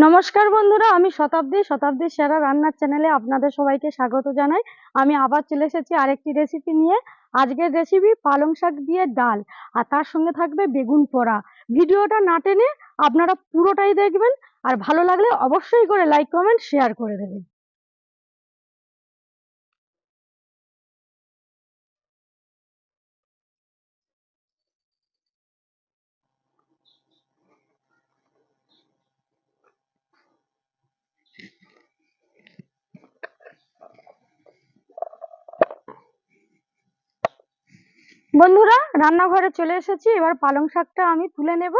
নমস্কার বন্ধুরা, আমি শতাব্দী সেরা রান্নার চ্যানেলে আপনাদের সবাইকে স্বাগত জানাই। আমি আবার চলে এসেছি আরেকটি রেসিপি নিয়ে। আজকের রেসিপি পালং শাক দিয়ে ডাল, আর তার সঙ্গে থাকবে বেগুন পোড়া। ভিডিওটা না টেনে আপনারা পুরোটাই দেখবেন, আর ভালো লাগলে অবশ্যই করে লাইক কমেন্ট শেয়ার করে দেবেন। বন্ধুরা, রান্নাঘরে চলে এসেছি। এবার পালং শাকটা আমি তুলে নেব।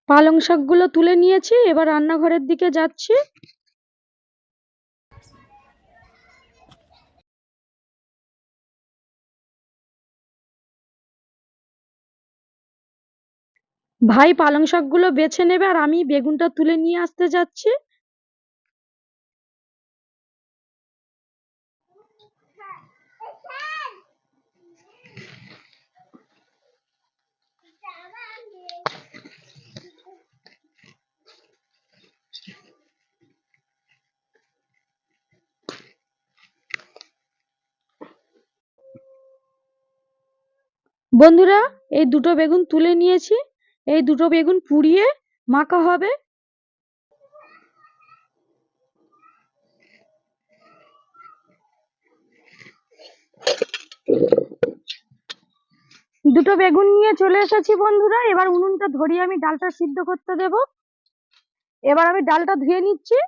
পালং শাকগুলো তুলে নিয়েছি, এবার রান্নাঘরের দিকে যাচ্ছি। ভাই পালং শাকগুলো বেছে নেবে, আর আমি বেগুনটা তুলে নিয়ে আসতে যাচ্ছি। বন্ধুরা, এই দুটো বেগুন তুলে নিয়েছি। এই দুটো বেগুন পুড়িয়ে মাখা হবে। দুটো বেগুন নিয়ে চলে এসেছি বন্ধুরা। এবার উনুনটা ধরিয়ে আমি ডালটা সিদ্ধ করতে দেব। এবার আমি ডালটা ধুয়ে নিচ্ছি।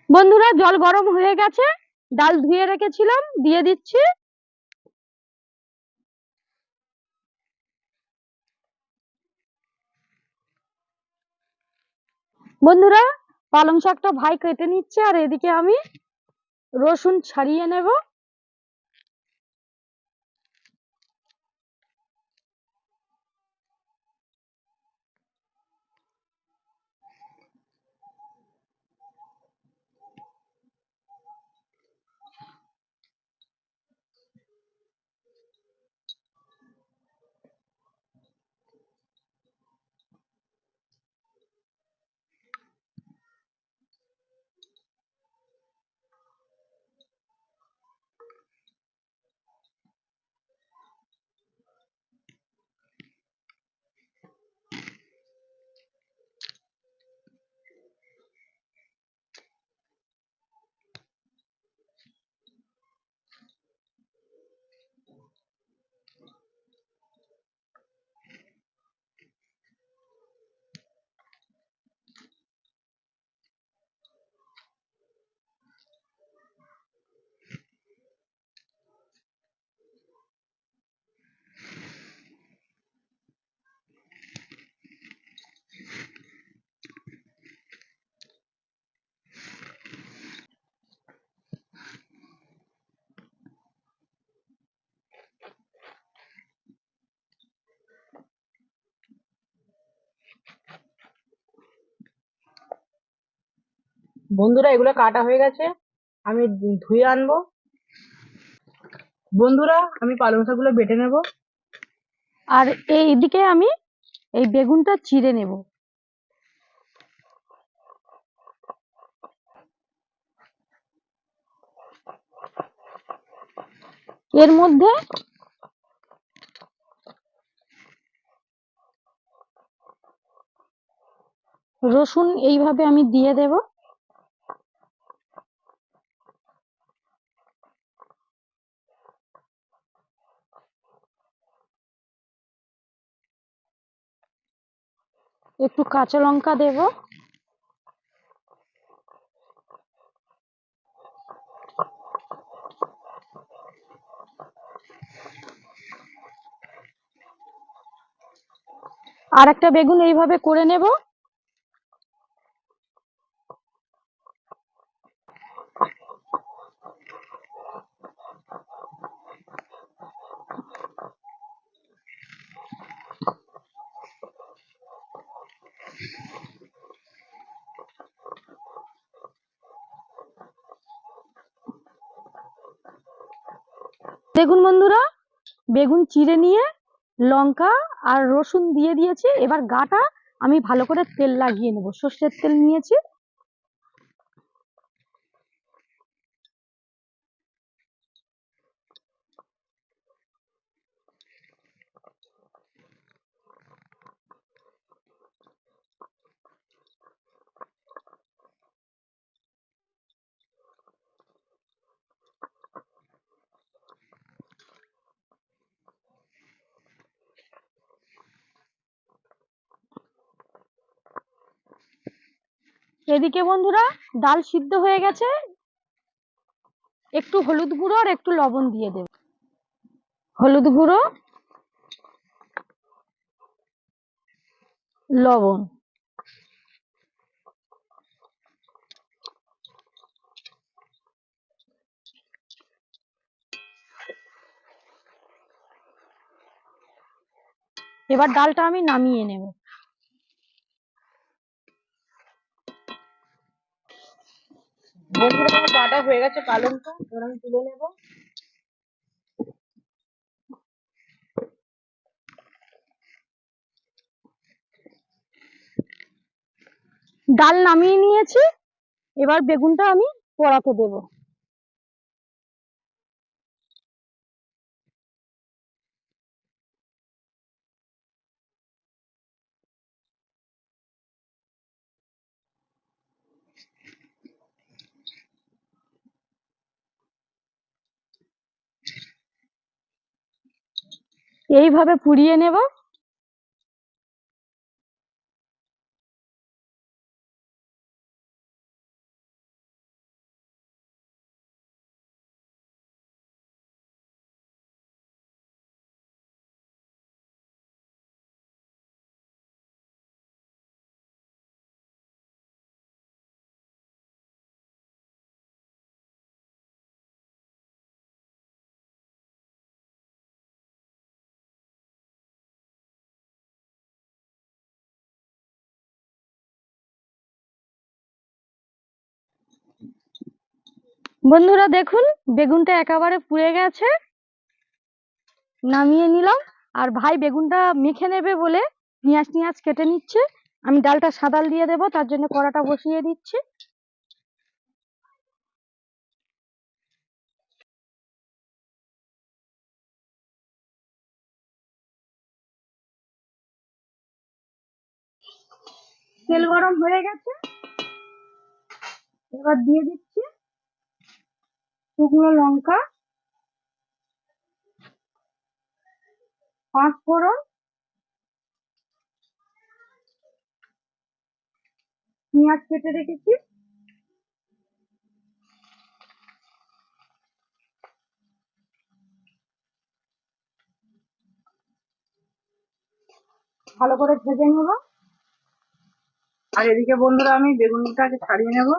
বন্ধুরা, জল গরম হয়ে গেছে, ডাল ধুয়ে রেখেছিলাম দিয়ে দিচ্ছি। বন্ধুরা, পালং শাকটা ভাই কেটে নিচ্ছে, আর এদিকে আমি রসুন ছাড়িয়ে নেব। বন্ধুরা, এগুলো কাটা হয়ে গেছে, আমি ধুয়ে আনবো। বন্ধুরা, আমি পালং শাকগুলো বেটে নেব। আর এইদিকে আমি এই বেগুনটা চিড়ে নেব। এর মধ্যে রসুন এইভাবে আমি দিয়ে দেব। একটু কাঁচা লঙ্কা দেব, আর একটা বেগুন এইভাবে করে নেব। দেখুন বন্ধুরা, বেগুন চিড়ে নিয়ে লঙ্কা আর রসুন দিয়ে দিয়েছি। এবার গাটা আমি ভালো করে তেল লাগিয়ে নেব, সর্ষের তেল নিয়েছি। এদিকে বন্ধুরা ডাল সিদ্ধ হয়ে গেছে, একটু হলুদ গুঁড়ো আর একটু লবণ দিয়ে দেব। হলুদ গুঁড়ো, লবণ, এবার ডালটা আমি নামিয়ে নেব। বন্ধুরা আমার কাটা হয়ে গেছে পালংটা, এবার আমি তুলে নেব। ডাল নামিয়ে নিয়েছি, এবার বেগুনটা আমি পোড়াতে দেব। এইভাবে পুড়িয়ে নেব। বন্ধুরা দেখুন, বেগুনটা একেবারে পুড়ে গেছে, নামিয়ে নিলাম। আর ভাই বেগুনটা মেখে নেবে বলে পেঁয়াজ টিয়াজ কেটে নিচ্ছে। আমি ডালটা সাদাল দিয়ে দেবো, তার জন্য কড়াটা বসিয়ে দিচ্ছি। তেল গরম হয়ে গেছে, এবার দিয়ে দিচ্ছি শুকনো লঙ্কা, পাঁচ ফোড়ন, পেঁয়াজ কেটে রেখেছি, ভালো করে ভেজে নেব। আর এদিকে বন্ধুরা আমি বেগুনটাকে ছাড়িয়ে নেব।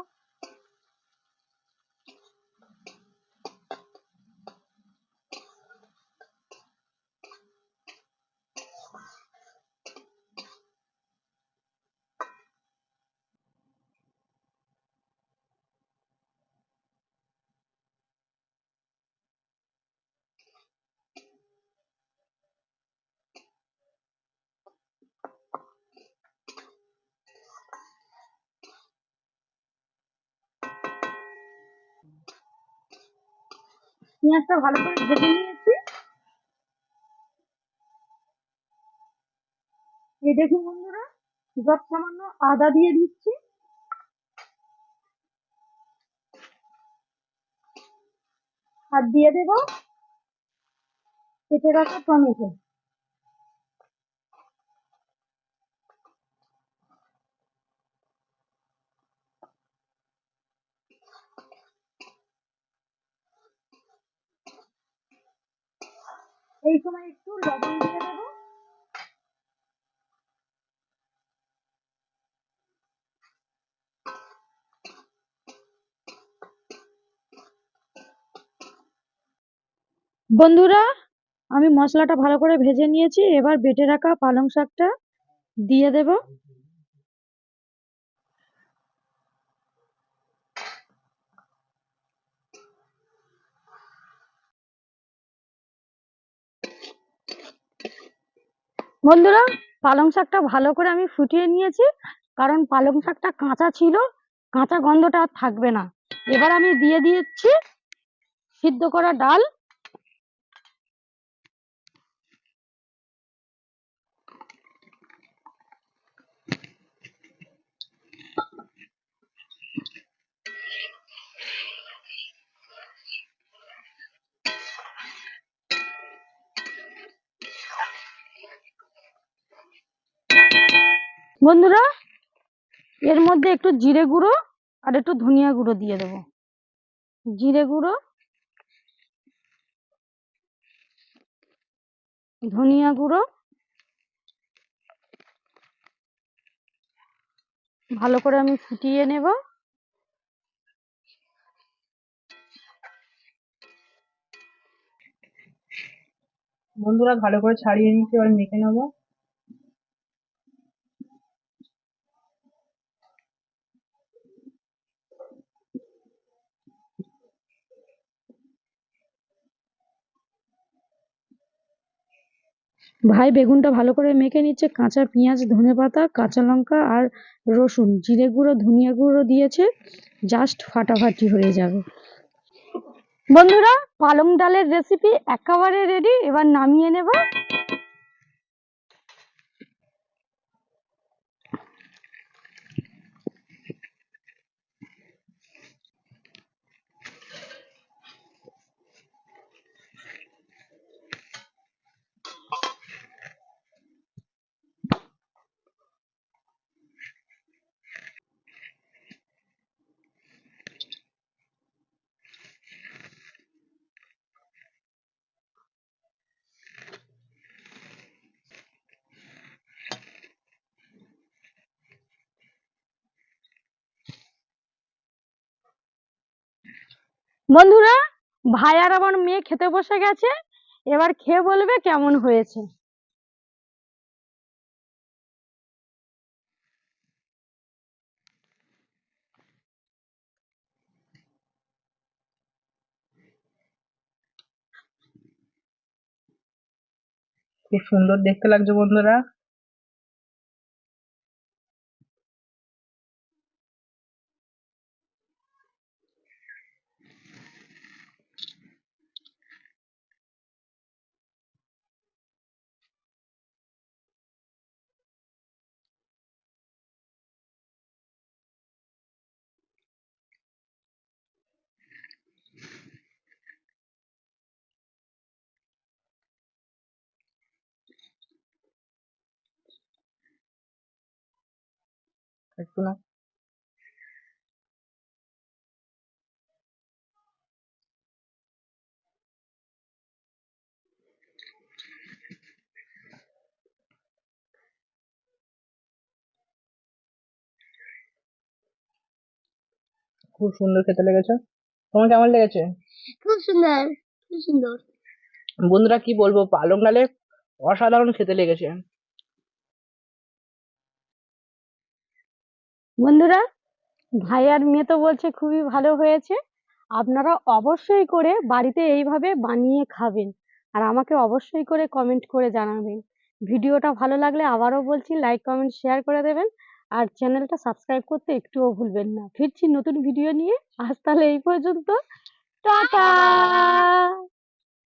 পেঁয়াজটা ভালো করে ভেজে নিয়েছি। এই দেখুন বন্ধুরা, যত সামান্য আদা দিয়ে দিচ্ছি, আর দিয়ে দেব কেটে রাখা টমেটো। এই সময় একটু লবণ দিয়ে দেবো। বন্ধুরা, আমি মশলাটা ভালো করে ভেজে নিয়েছি, এবার বেটে রাখা পালং শাকটা দিয়ে দেব। বন্ধুরা, পালং শাকটা ভালো করে আমি ফুটিয়ে নিয়েছি, কারণ পালং শাকটা কাঁচা ছিল, কাঁচা গন্ধটা আর থাকবে না। এবার আমি দিয়ে দিচ্ছি সিদ্ধ করা ডাল। বন্ধুরা, এর মধ্যে একটু জিরে গুঁড়ো আর একটু ধনিয়া গুঁড়ো দিয়ে দেবো। জিরে গুঁড়ো, ধনিয়া গুঁড়ো ভালো করে আমি ফুটিয়ে নেব। বন্ধুরা ভালো করে ছাড়িয়ে নিচ্ছি, এবার মেখে নেবো। ভাই বেগুনটা ভালো করে মেখে নিচ্ছে, কাঁচা পেঁয়াজ, ধনেপাতা, কাঁচা লঙ্কা আর রসুন, জিরে গুঁড়ো, ধনিয়া গুঁড়ো দিয়েছে, জাস্ট ফাটাফাটি হয়ে যাবে। বন্ধুরা, পালং ডালের রেসিপি একেবারে রেডি, এবার নামিয়ে নেব। বন্ধুরা, ভাই আর আমার মেয়ে খেতে বসে গেছে, এবার খেয়ে বলবে কেমন হয়েছে। খুব সুন্দর দেখতে লাগছে বন্ধুরা। একটু না, খুব সুন্দর খেতে লেগেছে। তোমার কেমন লেগেছে? খুব সুন্দর, খুব সুন্দর। বন্ধুরা কি বলবো, পালং ডালে অসাধারণ খেতে লেগেছে। বন্ধুরা, ভাই আর মেয়ে তো বলছে খুবই ভালো হয়েছে। আপনারা অবশ্যই করে বাড়িতে এইভাবে বানিয়ে খাবেন, আর আমাকে অবশ্যই করে কমেন্ট করে জানাবেন। ভিডিওটা ভালো লাগলে আবারও বলছি লাইক, কমেন্ট, শেয়ার করে দেবেন, আর চ্যানেলটা সাবস্ক্রাইব করতে একটুও ভুলবেন না। ফিরছি নতুন ভিডিও নিয়ে, আজ তাহলে এই পর্যন্ত। টাটা।